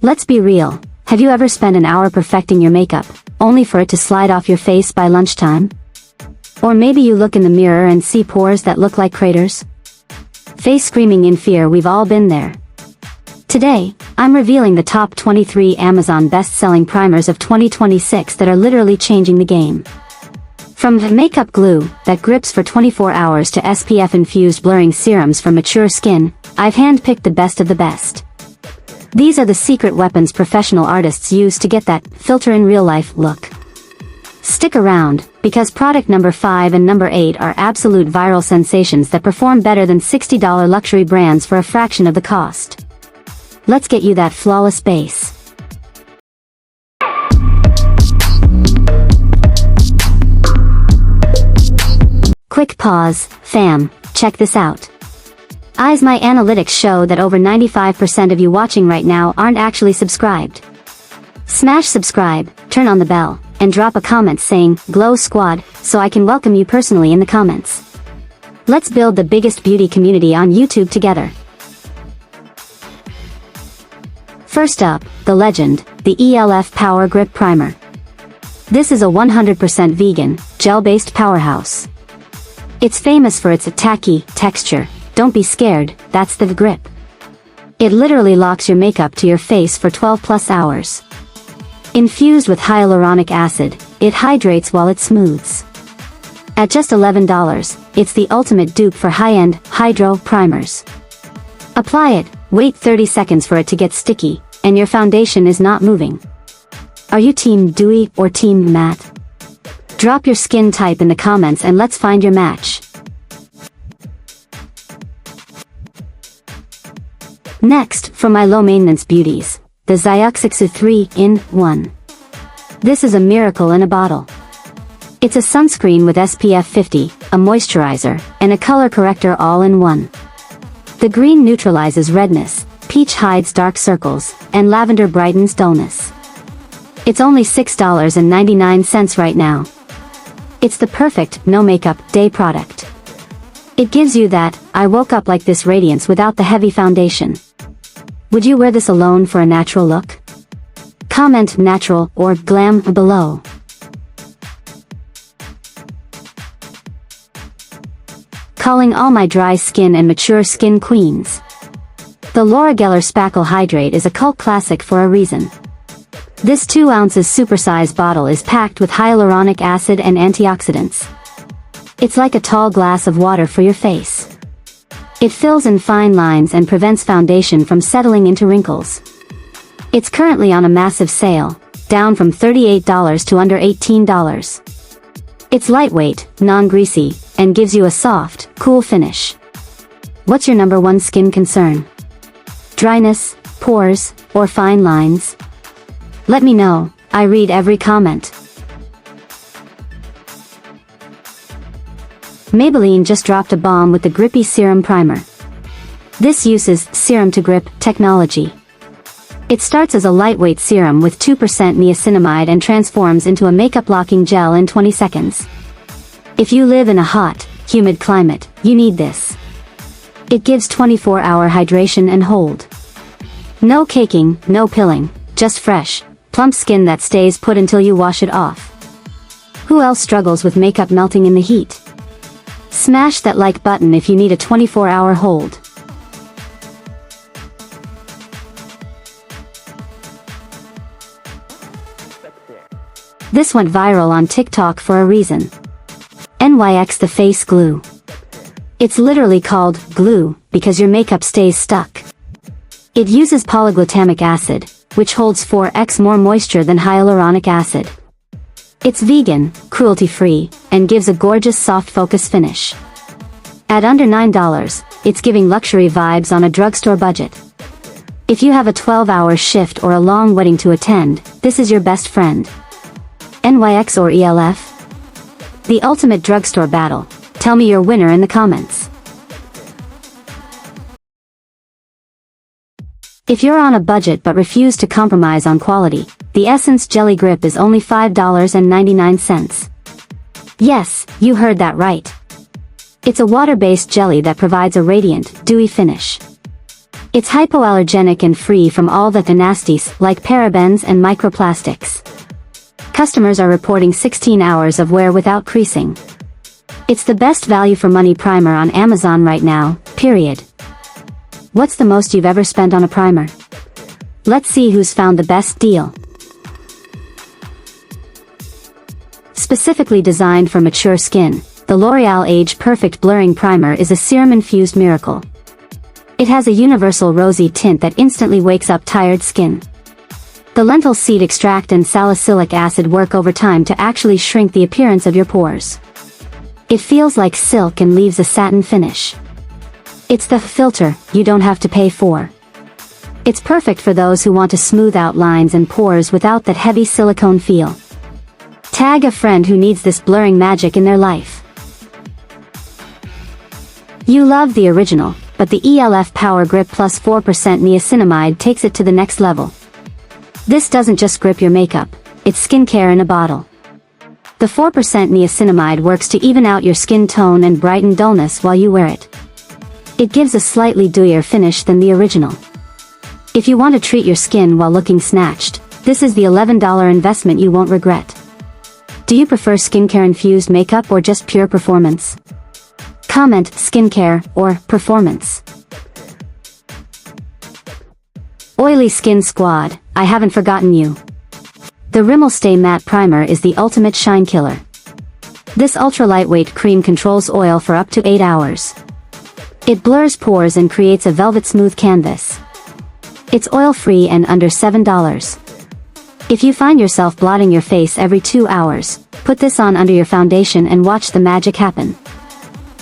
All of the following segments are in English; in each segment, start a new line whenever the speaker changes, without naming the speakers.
Let's be real, have you ever spent an hour perfecting your makeup, only for it to slide off your face by lunchtime? Or maybe you look in the mirror and see pores that look like craters? Face screaming in fear, we've all been there. Today, I'm revealing the top 23 Amazon best-selling primers of 2026 that are literally changing the game. From the makeup glue that grips for 24 hours to SPF-infused blurring serums for mature skin, I've handpicked the best of the best. These are the secret weapons professional artists use to get that filter-in-real-life look. Stick around, because product number 5 and number 8 are absolute viral sensations that perform better than $60 luxury brands for a fraction of the cost. Let's get you that flawless base. Quick pause, fam, check this out. My analytics show that over 95% of you watching right now aren't actually subscribed. Smash subscribe, turn on the bell, and drop a comment saying, Glow Squad, so I can welcome you personally in the comments. Let's build the biggest beauty community on YouTube together. First up, the legend, the e.l.f. Power Grip Primer. This is a 100% vegan, gel-based powerhouse. It's famous for its tacky texture. Don't be scared, that's the grip. It literally locks your makeup to your face for 12+ hours. Infused with hyaluronic acid, it hydrates while it smooths. At just $11, it's the ultimate dupe for high-end, hydro primers. Apply it, wait 30 seconds for it to get sticky, and your foundation is not moving. Are you team dewy or team matte? Drop your skin type in the comments and let's find your match. Next, for my low-maintenance beauties, the Xiuxixu 3-in-1. This is a miracle in a bottle. It's a sunscreen with SPF 50, a moisturizer, and a color corrector all in one. The green neutralizes redness, peach hides dark circles, and lavender brightens dullness. It's only $6.99 right now. It's the perfect, no-makeup, day product. It gives you that, I woke up like this radiance without the heavy foundation. Would you wear this alone for a natural look? Comment natural or glam below. Calling all my dry skin and mature skin queens. The Laura Geller Spackle Hydrate is a cult classic for a reason. This 2 ounces supersized bottle is packed with hyaluronic acid and antioxidants. It's like a tall glass of water for your face. It fills in fine lines and prevents foundation from settling into wrinkles. It's currently on a massive sale, down from $38 to under $18. It's lightweight, non-greasy, and gives you a soft, cool finish. What's your number one skin concern? Dryness, pores, or fine lines? Let me know, I read every comment. Maybelline just dropped a bomb with the Grippy Serum Primer. This uses Serum to Grip technology. It starts as a lightweight serum with 2% niacinamide and transforms into a makeup-locking gel in 20 seconds. If you live in a hot, humid climate, you need this. It gives 24-hour hydration and hold. No caking, no pilling, just fresh, plump skin that stays put until you wash it off. Who else struggles with makeup melting in the heat? Smash that like button if you need a 24-hour hold. This went viral on TikTok for a reason. NYX the Face Glue. It's literally called glue because your makeup stays stuck. It uses polyglutamic acid, which holds 4x more moisture than hyaluronic acid. It's vegan, cruelty-free, and gives a gorgeous soft focus finish. At under $9, it's giving luxury vibes on a drugstore budget. If you have a 12-hour shift or a long wedding to attend, this is your best friend. NYX or e.l.f? The ultimate drugstore battle. Tell me your winner in the comments. If you're on a budget but refuse to compromise on quality, the Essence Jelly Grip is only $5.99. Yes, you heard that right. It's a water-based jelly that provides a radiant, dewy finish. It's hypoallergenic and free from all the nasties like parabens and microplastics. Customers are reporting 16 hours of wear without creasing. It's the best value for money primer on Amazon right now, period. What's the most you've ever spent on a primer? Let's see who's found the best deal. Specifically designed for mature skin, the L'Oreal Age Perfect Blurring Primer is a serum-infused miracle. It has a universal rosy tint that instantly wakes up tired skin. The lentil seed extract and salicylic acid work over time to actually shrink the appearance of your pores. It feels like silk and leaves a satin finish. It's the filter you don't have to pay for. It's perfect for those who want to smooth out lines and pores without that heavy silicone feel. Tag a friend who needs this blurring magic in their life. You love the original, but the e.l.f. Power Grip Plus 4% Niacinamide takes it to the next level. This doesn't just grip your makeup, it's skincare in a bottle. The 4% niacinamide works to even out your skin tone and brighten dullness while you wear it. It gives a slightly dewier finish than the original. If you want to treat your skin while looking snatched, this is the $11 investment you won't regret. Do you prefer skincare-infused makeup or just pure performance? Comment skincare or performance. Oily Skin Squad, I haven't forgotten you. The Rimmel Stay Matte Primer is the ultimate shine killer. This ultra-lightweight cream controls oil for up to 8 hours. It blurs pores and creates a velvet smooth canvas. It's oil-free and under $7. If you find yourself blotting your face every 2 hours, put this on under your foundation and watch the magic happen.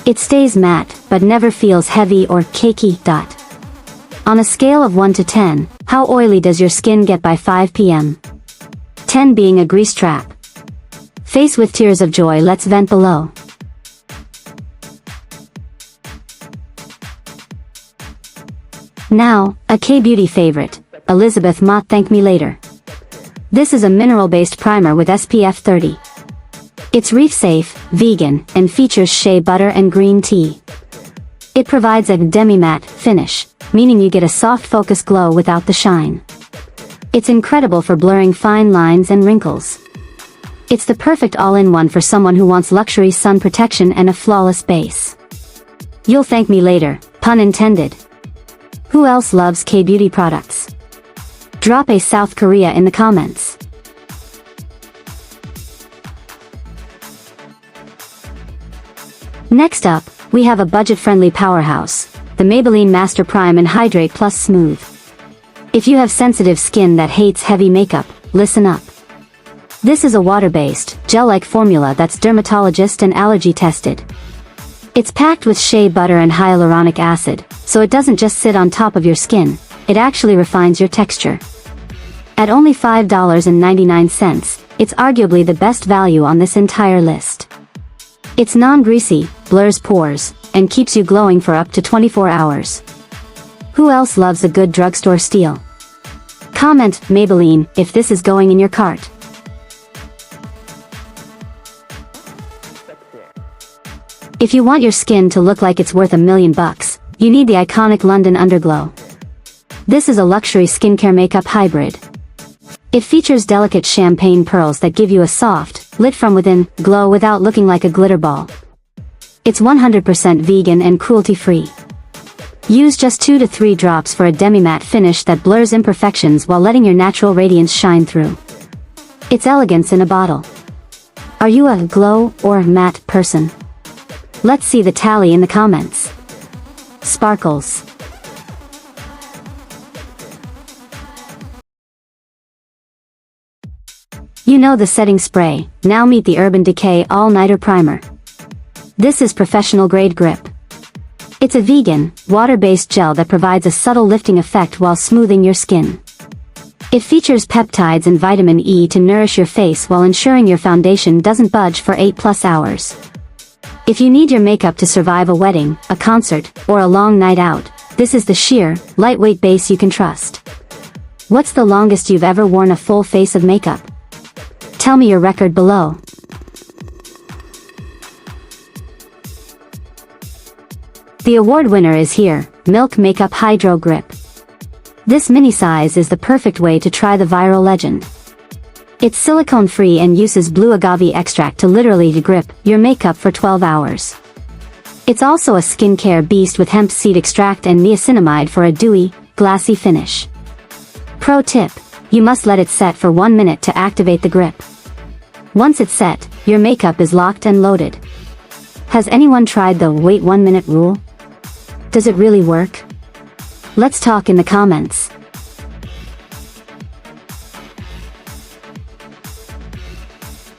It stays matte, but never feels heavy or cakey. On a scale of 1 to 10, how oily does your skin get by 5 p.m.? 10 being a grease trap. Face with tears of joy, let's vent below. Now, a K-beauty favorite, Elizabeth Mott Thank Me Later. This is a mineral-based primer with SPF 30. It's reef-safe, vegan, and features shea butter and green tea. It provides a demi-matte finish, meaning you get a soft focus glow without the shine. It's incredible for blurring fine lines and wrinkles. It's the perfect all-in-one for someone who wants luxury sun protection and a flawless base. You'll thank me later, pun intended. Who else loves K-beauty products? Drop a South Korea in the comments. Next up, we have a budget-friendly powerhouse, the Maybelline Master Prime and Hydrate Plus Smooth. If you have sensitive skin that hates heavy makeup, listen up. This is a water-based, gel-like formula that's dermatologist and allergy tested. It's packed with shea butter and hyaluronic acid, so it doesn't just sit on top of your skin, it actually refines your texture. At only $5.99, it's arguably the best value on this entire list. It's non-greasy, blurs pores, and keeps you glowing for up to 24 hours. Who else loves a good drugstore steal? Comment Maybelline if this is going in your cart. If you want your skin to look like it's worth $1 million, you need the iconic London Underglow. This is a luxury skincare makeup hybrid. It features delicate champagne pearls that give you a soft, lit from within, glow without looking like a glitter ball. It's 100% vegan and cruelty-free. Use just 2 to 3 drops for a demi-matte finish that blurs imperfections while letting your natural radiance shine through. It's elegance in a bottle. Are you a glow or matte person? Let's see the tally in the comments. Sparkles. You know the setting spray, now meet the Urban Decay All-Nighter Primer. This is professional grade grip. It's a vegan, water-based gel that provides a subtle lifting effect while smoothing your skin. It features peptides and vitamin E to nourish your face while ensuring your foundation doesn't budge for 8+ hours. If you need your makeup to survive a wedding, a concert, or a long night out, this is the sheer, lightweight base you can trust. What's the longest you've ever worn a full face of makeup? Tell me your record below. The award winner is here, Milk Makeup Hydro Grip. This mini size is the perfect way to try the viral legend. It's silicone-free and uses blue agave extract to literally grip your makeup for 12 hours. It's also a skincare beast with hemp seed extract and niacinamide for a dewy, glassy finish. Pro tip: you must let it set for 1 minute to activate the grip. Once it's set, your makeup is locked and loaded. Has anyone tried the wait 1 minute rule? Does it really work? Let's talk in the comments.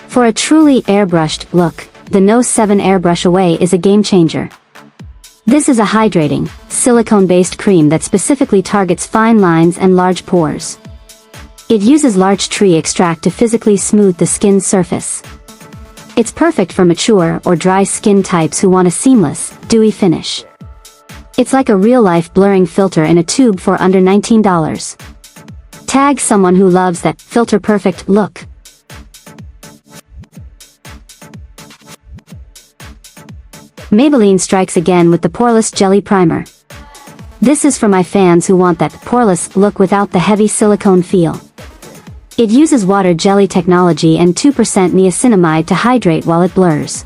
For a truly airbrushed look, the Nose 7 Airbrush Away is a game changer. This is a hydrating, silicone-based cream that specifically targets fine lines and large pores. It uses larch tree extract to physically smooth the skin's surface. It's perfect for mature or dry skin types who want a seamless, dewy finish. It's like a real-life blurring filter in a tube for under $19. Tag someone who loves that filter-perfect look. Maybelline strikes again with the Poreless Jelly Primer. This is for my fans who want that poreless look without the heavy silicone feel. It uses water jelly technology and 2% niacinamide to hydrate while it blurs.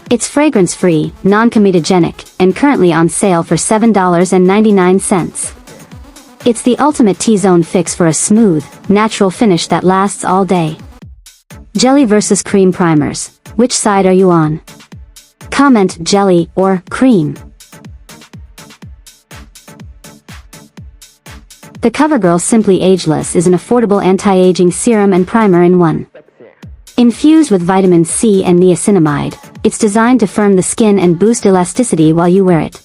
It's fragrance-free, non-comedogenic, and currently on sale for $7.99. It's the ultimate T-zone fix for a smooth, natural finish that lasts all day. Jelly versus cream primers. Which side are you on? Comment jelly or cream. The COVERGIRL Simply Ageless is an affordable anti-aging serum and primer in one. Infused with vitamin C and niacinamide, it's designed to firm the skin and boost elasticity while you wear it.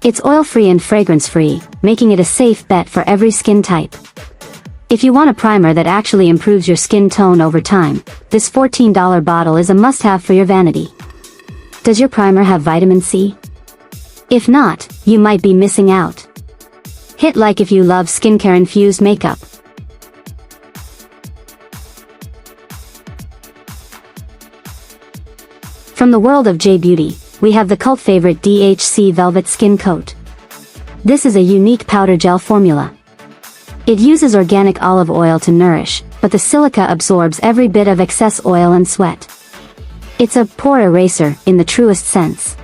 It's oil-free and fragrance-free, making it a safe bet for every skin type. If you want a primer that actually improves your skin tone over time, this $14 bottle is a must-have for your vanity. Does your primer have vitamin C? If not, you might be missing out. Hit like if you love skincare-infused makeup. From the world of J-Beauty, we have the cult favorite DHC Velvet Skin Coat. This is a unique powder gel formula. It uses organic olive oil to nourish, but the silica absorbs every bit of excess oil and sweat. It's a pore eraser, in the truest sense.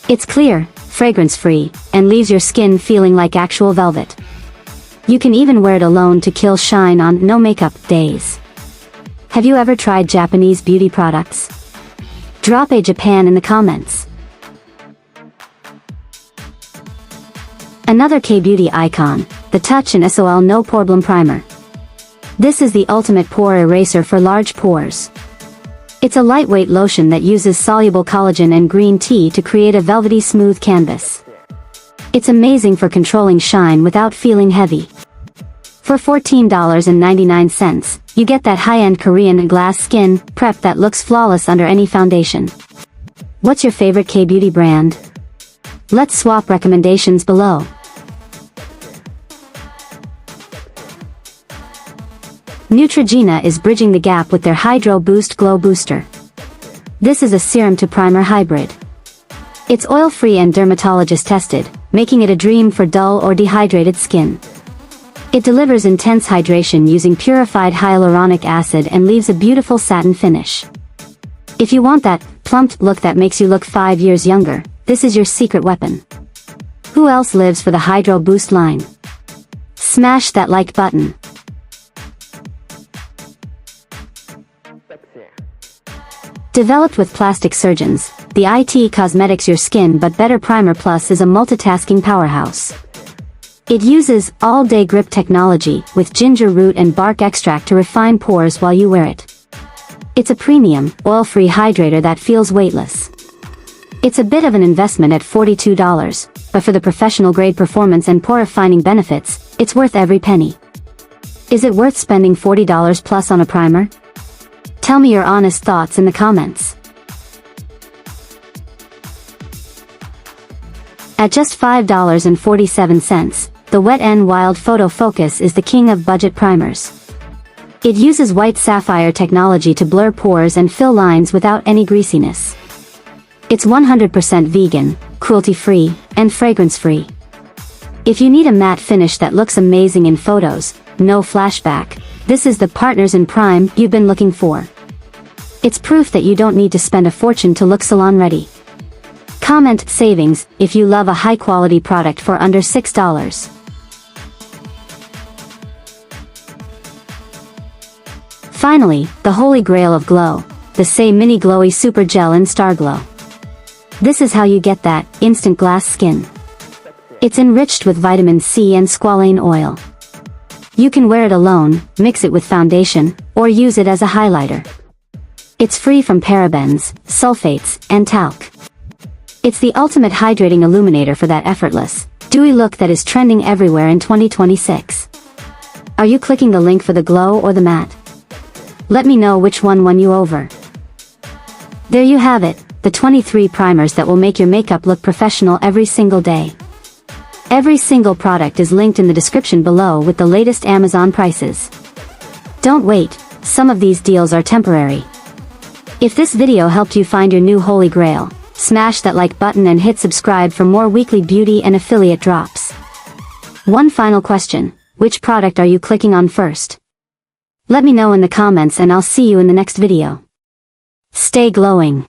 It's clear, fragrance-free, and leaves your skin feeling like actual velvet. You can even wear it alone to kill shine on no-makeup days. Have you ever tried Japanese beauty products? Drop a Japan in the comments. Another K-beauty icon, the Touch and SOL No Poreblem Primer. This is the ultimate pore eraser for large pores. It's a lightweight lotion that uses soluble collagen and green tea to create a velvety smooth canvas. It's amazing for controlling shine without feeling heavy. For $14.99, you get that high-end Korean glass skin prep that looks flawless under any foundation. What's your favorite K-beauty brand? Let's swap recommendations below. Neutrogena is bridging the gap with their Hydro Boost Glow Booster. This is a serum to primer hybrid. It's oil-free and dermatologist tested, making it a dream for dull or dehydrated skin. It delivers intense hydration using purified hyaluronic acid and leaves a beautiful satin finish. If you want that plumped look that makes you look 5 years younger, this is your secret weapon. Who else lives for the Hydro Boost line? Smash that like button. Developed with plastic surgeons, the IT Cosmetics Your Skin But Better Primer Plus is a multitasking powerhouse. It uses all-day grip technology with ginger root and bark extract to refine pores while you wear it. It's a premium, oil-free hydrator that feels weightless. It's a bit of an investment at $42, but for the professional-grade performance and pore-refining benefits, it's worth every penny. Is it worth spending $40 plus on a primer? Tell me your honest thoughts in the comments. At just $5.47, the Wet n Wild Photo Focus is the king of budget primers. It uses white sapphire technology to blur pores and fill lines without any greasiness. It's 100% vegan, cruelty-free, and fragrance-free. If you need a matte finish that looks amazing in photos, no flashback, this is the partners in prime you've been looking for. It's proof that you don't need to spend a fortune to look salon ready. Comment savings if you love a high quality product for under $6. Finally, the holy grail of glow, the Saie Mini Glowy Super Gel in Starglow. This is how you get that instant glass skin. It's enriched with vitamin C and squalane oil. You can wear it alone, mix it with foundation, or use it as a highlighter. It's free from parabens, sulfates, and talc. It's the ultimate hydrating illuminator for that effortless, dewy look that is trending everywhere in 2026. Are you clicking the link for the glow or the matte? Let me know which one won you over. There you have it, the 23 primers that will make your makeup look professional every single day. Every single product is linked in the description below with the latest Amazon prices. Don't wait, some of these deals are temporary. If this video helped you find your new holy grail, smash that like button and hit subscribe for more weekly beauty and affiliate drops. One final question, which product are you clicking on first? Let me know in the comments and I'll see you in the next video. Stay glowing.